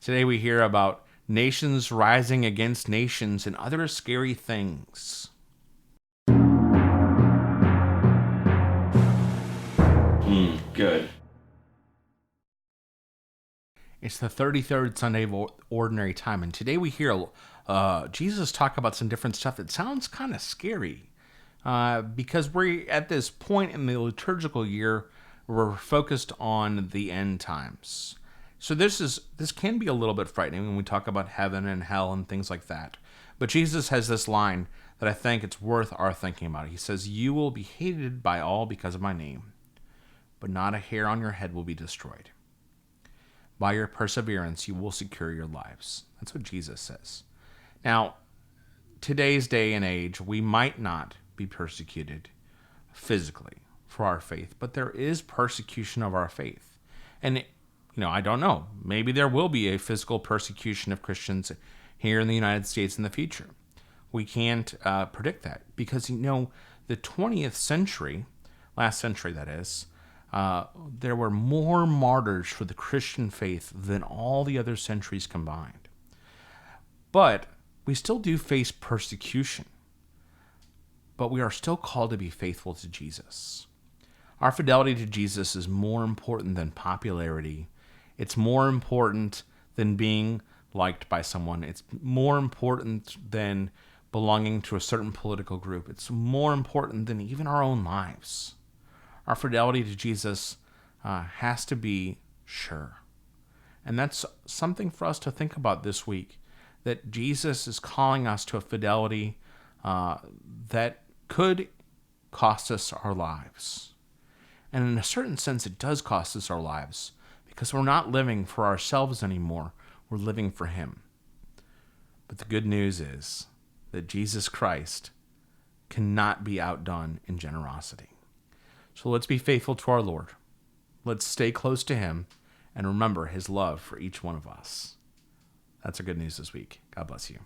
Today we hear about nations rising against nations and other scary things. Good. It's the 33rd Sunday of Ordinary Time, and today we hear Jesus talk about some different stuff that sounds kind of scary. Because we're at this point in the liturgical year where we're focused on the end times. So this can be a little bit frightening when we talk about heaven and hell and things like that. But Jesus has this line that I think it's worth our thinking about. He says, "You will be hated by all because of my name, but not a hair on your head will be destroyed. By your perseverance, you will secure your lives." That's what Jesus says. Now, today's day and age, we might not be persecuted physically for our faith, but there is persecution of our faith. And, I don't know. Maybe there will be a physical persecution of Christians here in the United States in the future. We can't predict that because, the 20th century, last century that is, there were more martyrs for the Christian faith than all the other centuries combined. But we still do face persecution. But we are still called to be faithful to Jesus. Our fidelity to Jesus is more important than popularity. It's more important than being liked by someone. It's more important than belonging to a certain political group. It's more important than even our own lives. Our fidelity to Jesus has to be sure. And that's something for us to think about this week, that Jesus is calling us to a fidelity that could cost us our lives. And in a certain sense, it does cost us our lives because we're not living for ourselves anymore. We're living for Him. But the good news is that Jesus Christ cannot be outdone in generosity. So let's be faithful to our Lord. Let's stay close to Him and remember His love for each one of us. That's our good news this week. God bless you.